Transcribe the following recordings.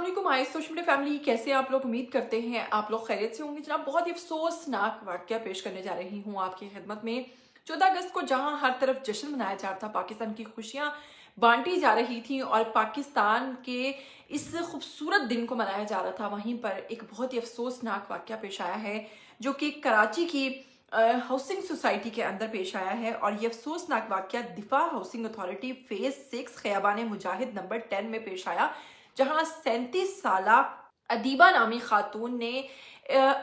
अस्सलामुअलैकुम हाय social media family, कैसे हैं आप लोग। उम्मीद करते हैं आप लोग खैरियत से होंगे। जनाब, बहुत ही अफसोसनाक वाकया पेश करने जा रही हूँ आपकी खिदमत में। 14 अगस्त को जहां हर तरफ जश्न मनाया जा रहा था, पाकिस्तान की खुशियां बांटी जा रही थी और पाकिस्तान के इस खूबसूरत दिन को मनाया जा रहा था, वहीं पर एक बहुत ही अफसोसनाक वाकया पेश आया है जो कि कराची की हाउसिंग सोसाइटी के अंदर पेश आया है। और ये अफसोसनाक वाकया दिफा हाउसिंग अथॉरिटी फेज 6 खयाबान मुजाहिद नंबर 10 में पेश आया, जहां 37 साला अदीबा नामी खातून ने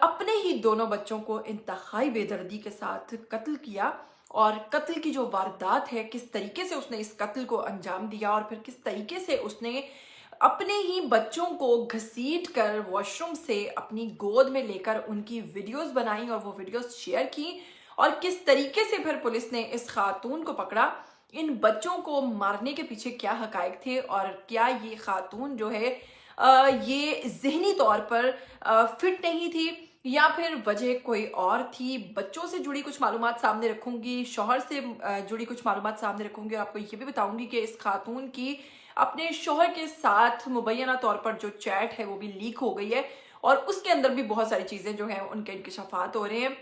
अपने ही दोनों बच्चों को इंतहाई बेदर्दी के साथ कत्ल किया। और कत्ल की जो वारदात है, किस तरीके से उसने इस कत्ल को अंजाम दिया और फिर किस तरीके से उसने अपने ही बच्चों को घसीट कर वॉशरूम से अपनी गोद में लेकर उनकी वीडियोस बनाई और वो वीडियोस शेयर की, और किस तरीके से फिर पुलिस ने इस खातून को पकड़ा। इन बच्चों को मारने के पीछे क्या हकायक थे और क्या ये खातून जो है ये ज़हनी तौर पर फिट नहीं थी या फिर वजह कोई और थी। बच्चों से जुड़ी कुछ मालूमात सामने रखूंगी, शौहर से जुड़ी कुछ मालूमात सामने रखूंगी और आपको ये भी बताऊंगी कि इस खातून की अपने शौहर के साथ मुबैना तौर पर जो चैट है वो भी लीक हो गई है और उसके अंदर भी बहुत सारी चीज़ें जो हैं उनके इंकशाफात हो रहे हैं।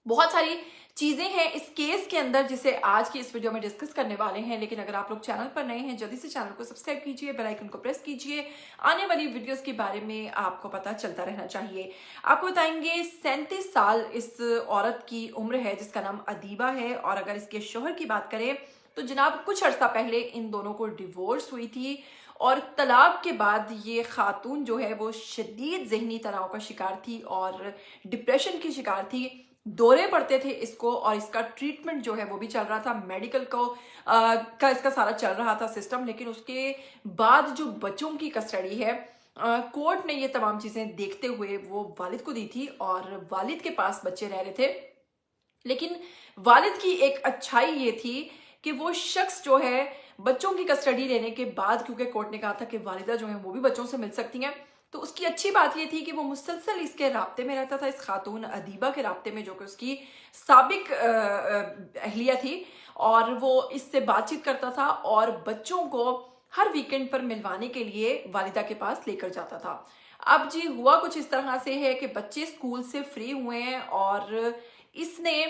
बहुत सारी चीजें हैं इस केस के अंदर जिसे आज की इस वीडियो में डिस्कस करने वाले हैं। लेकिन अगर आप लोग चैनल पर नए हैं, जल्दी से चैनल को सब्सक्राइब कीजिए, बेल आइकन को प्रेस कीजिए, आने वाली वीडियोस के बारे में आपको पता चलता रहना चाहिए। आपको बताएंगे 37 साल इस औरत की उम्र है जिसका नाम अदीबा है। और अगर इसके शोहर की बात करें तो जनाब कुछ अर्सा पहले इन दोनों को डिवोर्स हुई थी और तलाक के बाद ये खातून जो है वो शदीद जहनी तनाव का शिकार थी और डिप्रेशन की शिकार थी। दौरे पड़ते थे इसको और इसका ट्रीटमेंट जो है वो भी चल रहा था, मेडिकल को का इसका सारा चल रहा था सिस्टम। लेकिन उसके बाद जो बच्चों की कस्टडी है, कोर्ट ने ये तमाम चीज़ें देखते हुए वो वालिद को दी थी और वालिद के पास बच्चे रह रहे थे। लेकिन वालिद की एक अच्छाई ये थी कि वो शख्स जो है बच्चों की कस्टडी लेने के बाद, क्योंकि कोर्ट ने कहा था कि वालिदा जो है वो भी बच्चों से मिल सकती हैं, तो उसकी अच्छी बात ये थी कि वो मुसलसल इसके राब्ते में रहता था, इस खातून अदीबा के राब्ते में, जो कि उसकी साबिक अहलिया थी। और वो इससे बातचीत करता था और बच्चों को हर वीकेंड पर मिलवाने के लिए वालिदा के पास लेकर जाता था। अब जी हुआ कुछ इस तरह से है कि बच्चे स्कूल से फ्री हुए हैं और इसने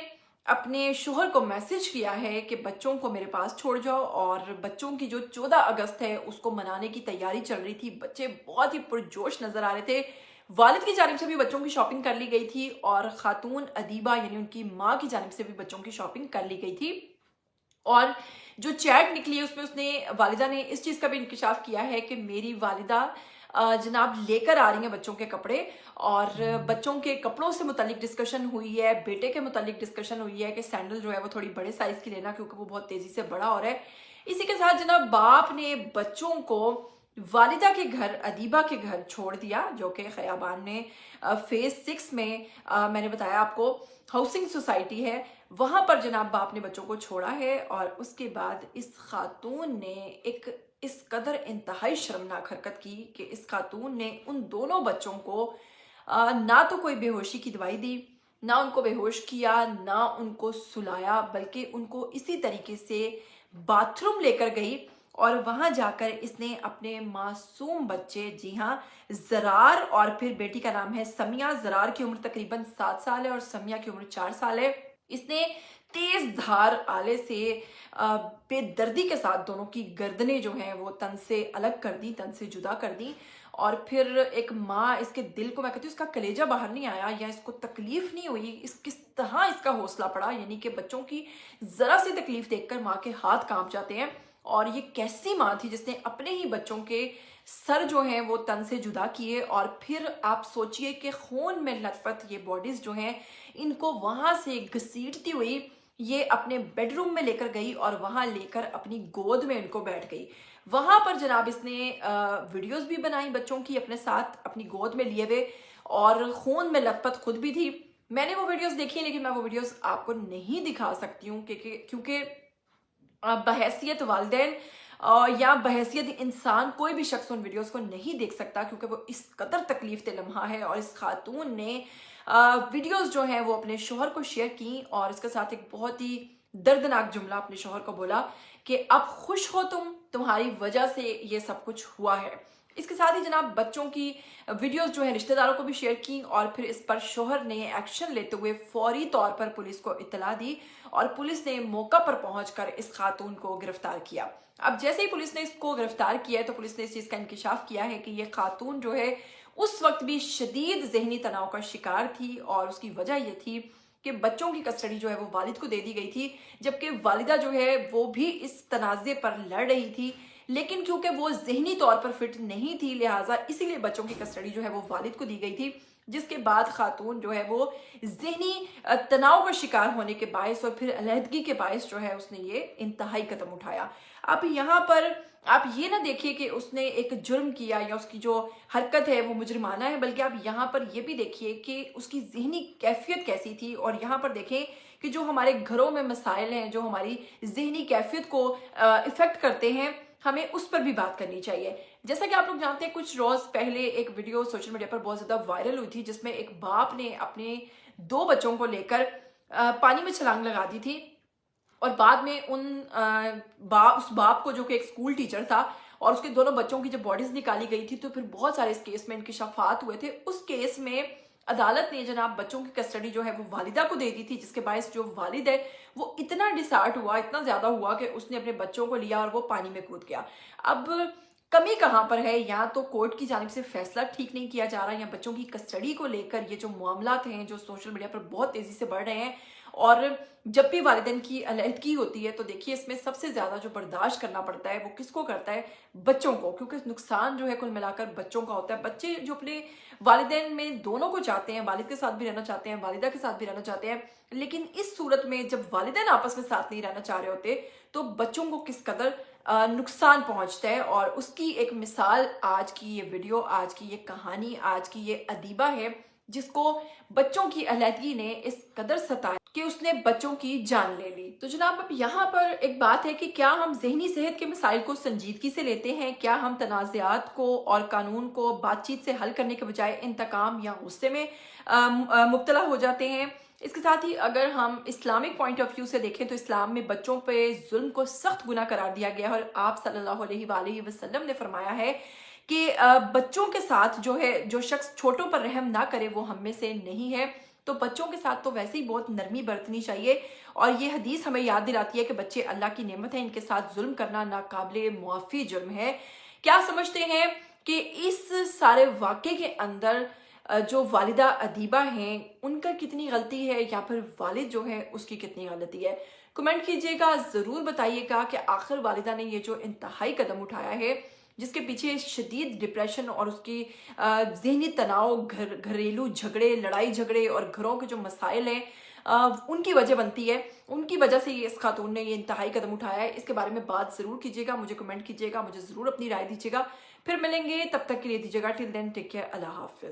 अपने शोहर को मैसेज किया है कि बच्चों को मेरे पास छोड़ जाओ। और बच्चों की जो 14 अगस्त है उसको मनाने की तैयारी चल रही थी, बच्चे बहुत ही पुरजोश नजर आ रहे थे। वालिद की जानिब से भी बच्चों की शॉपिंग कर ली गई थी और खातून अदीबा यानी उनकी माँ की जानिब से भी बच्चों की शॉपिंग कर ली गई थी। और जो चैट निकली है उसमें उसने वालिदा ने इस चीज़ का भी इंकशाफ किया है कि मेरी वालिदा जनाब लेकर आ रही हैं बच्चों के कपड़े, और बच्चों के कपड़ों से मुतालिक डिस्कशन हुई है, बेटे के मुतालिक डिस्कशन हुई है कि सैंडल जो है वो थोड़ी बड़े साइज की लेना क्योंकि वो बहुत तेजी से बड़ा हो रहा है। इसी के साथ जनाब बाप ने बच्चों को वालिदा के घर, अदीबा के घर छोड़ दिया, जो कि खयाबान ने फेज 6 में मैंने बताया आपको हाउसिंग सोसाइटी है, वहां पर जनाब बाप ने बच्चों को छोड़ा है। और उसके बाद इस खातून ने एक इस कदर इंतहाई शर्मनाक हरकत की कि इस खातून ने उन दोनों बच्चों को ना तो कोई बेहोशी की दवाई दी, ना उनको बेहोश किया, ना उनको सुलाया, बल्कि उनको इसी तरीके से बाथरूम लेकर गई और वहां जाकर इसने अपने मासूम बच्चे, जी हाँ जरार, और फिर बेटी का नाम है समिया, जरार की उम्र तकरीबन 7 साल है और समिया की उम्र 4 साल है, इसने तेज धार आले से बेदर्दी के साथ दोनों की गर्दनें जो हैं वो तन से अलग कर दी, तन से जुदा कर दी। और फिर एक माँ, इसके दिल को, मैं कहती हूँ इसका कलेजा बाहर नहीं आया या इसको तकलीफ नहीं हुई, इस किस तरह इसका हौसला पड़ा, यानी कि बच्चों की जरा सी तकलीफ देखकर माँ के हाथ कांप जाते हैं। और ये कैसी माँ थी जिसने अपने ही बच्चों के सर जो हैं वो तन से जुदा किए। और फिर आप सोचिए कि खून में लथपथ ये बॉडीज जो हैं इनको वहां से घसीटती हुई ये अपने बेडरूम में लेकर गई और वहां लेकर अपनी गोद में इनको बैठ गई। वहां पर जनाब इसने वीडियोस भी बनाई बच्चों की अपने साथ अपनी गोद में लिए हुए, और खून में लथपथ खुद भी थी। मैंने वो वीडियोस देखी लेकिन मैं वो वीडियोस आपको नहीं दिखा सकती हूँ क्योंकि बहैसियत वालिदैन या बहैसियत इंसान कोई भी शख्स उन वीडियोस को नहीं देख सकता, क्योंकि वो इस कदर तकलीफ दे लम्हा है। और इस खातून ने वीडियोस जो हैं वो अपने शोहर को शेयर की और इसके साथ एक बहुत ही दर्दनाक जुमला अपने शोहर को बोला कि अब खुश हो तुम, तुम्हारी वजह से ये सब कुछ हुआ है। इसके साथ ही जनाब बच्चों की वीडियोस जो है रिश्तेदारों को भी शेयर की और फिर इस पर शोहर ने एक्शन लेते हुए फौरी तौर पर पुलिस को इत्तला दी और पुलिस ने मौका पर पहुंचकर इस खातून को गिरफ्तार किया। अब जैसे ही पुलिस ने इसको गिरफ्तार किया है तो पुलिस ने इस चीज का इंकिशाफ किया है कि ये खातून जो है उस वक्त भी शदीद जहनी तनाव का शिकार थी और उसकी वजह यह थी कि बच्चों की कस्टडी जो है वो वालिद को दे दी गई थी, जबकि वालिदा जो है वो भी इस तनाज़े पर लड़ रही थी, लेकिन क्योंकि वो ज़हनी तौर पर फिट नहीं थी लिहाजा इसीलिए बच्चों की कस्टडी जो है वो वालिद को दी गई थी, जिसके बाद खातून जो है वो ज़हनी तनाव का शिकार होने के बायस और फिर अलहदगी के बायस जो है उसने ये इंतहाई कदम उठाया। अब यहाँ पर आप ये ना देखिए कि उसने एक जुर्म किया या उसकी जो हरकत है वो मुजरिमाना है, बल्कि आप यहाँ पर ये भी देखिए कि उसकी ज़हनी कैफियत कैसी थी। और यहाँ पर देखें कि जो हमारे घरों में मसाइल हैं, जो हमारी ज़हनी कैफियत को इफ़ेक्ट करते हैं, हमें उस पर भी बात करनी चाहिए। जैसा कि आप लोग जानते हैं, कुछ रोज़ पहले एक वीडियो सोशल मीडिया पर बहुत ज़्यादा वायरल हुई थी, जिसमें एक बाप ने अपने 2 बच्चों को लेकर पानी में छलांग लगा दी थी और बाद में उस बाप को, जो कि एक स्कूल टीचर था, और उसके दोनों बच्चों की जब बॉडीज निकाली गई थी तो फिर बहुत सारे इस केस में इंकिशाफात हुए थे। उस केस में अदालत ने जनाब बच्चों की कस्टडी जो है वो वालिदा को दे दी थी, जिसके बायस जो वालिद है वो इतना डिसहार्ट हुआ, इतना ज्यादा हुआ कि उसने अपने बच्चों को लिया और वो पानी में कूद गया। अब कमी कहाँ पर है? या तो कोर्ट की जानिब से फैसला ठीक नहीं किया जा रहा, या बच्चों की कस्टडी को लेकर ये जो मामलात हैं जो सोशल मीडिया पर बहुत तेजी से बढ़ रहे हैं। और जब भी वालिदैन की अलहदगी होती है तो देखिए इसमें सबसे ज्यादा जो बर्दाश्त करना पड़ता है वो किसको करता है? बच्चों को, क्योंकि नुकसान जो है कुल मिलाकर बच्चों का होता है। बच्चे जो अपने वालिदैन में दोनों को चाहते हैं, वालिद के साथ भी रहना चाहते हैं, वालिदा के साथ भी रहना चाहते हैं, लेकिन इस सूरत में जब वालिदैन आपस में साथ नहीं रहना चाह रहे होते तो बच्चों को किस कदर नुकसान पहुंचता है। और उसकी एक मिसाल आज की ये वीडियो, आज की ये कहानी, आज की ये अदीबा है, जिसको बच्चों की अलहदगी ने इस कदर सताया कि उसने बच्चों की जान ले ली। तो जनाब अब यहाँ पर एक बात है कि क्या हम जहनी सेहत के मसाइल को संजीदगी से लेते हैं? क्या हम तनाज़ात को और कानून को बातचीत से हल करने के बजाय इंतकाम या गुस्से में मुब्तला हो जाते हैं? इसके साथ ही अगर हम इस्लामिक पॉइंट ऑफ व्यू से देखें तो इस्लाम में बच्चों पे जुल्म को सख्त गुनाह करार दिया गया है और आप सल्लल्लाहु अलैहि वसल्लम ने फरमाया है कि बच्चों के साथ जो है, जो शख्स छोटों पर रहम ना करे वो हम में से नहीं है। तो बच्चों के साथ तो वैसे ही बहुत नरमी बरतनी चाहिए। और ये हदीस हमें याद दिलाती है कि बच्चे अल्लाह की नेमत है, इनके साथ जुल्म करना नाकाबिले मुआफ़ी जुर्म है। क्या समझते हैं कि इस सारे वाक़े के अंदर जो वालिदा अदीबा हैं उनका कितनी गलती है, या फिर वालिद जो है उसकी कितनी गलती है? कमेंट कीजिएगा, ज़रूर बताइएगा कि आखिर वालिदा ने ये जो इंतहाई कदम उठाया है, जिसके पीछे शदीद डिप्रेशन और उसकी जहनी तनाव, घरेलू झगड़े, लड़ाई झगड़े और घरों के जो मसाइल हैं उनकी वजह बनती है, उनकी वजह से ये इस खातून ने ये इंतहाई कदम उठाया है। इसके बारे में बात ज़रूर कीजिएगा, मुझे कमेंट कीजिएगा, मुझे ज़रूर अपनी राय दीजिएगा। फिर मिलेंगे, तब तक के लिए दीजिएगा टिल देन टेक केयर, अल्लाह हाफिज़।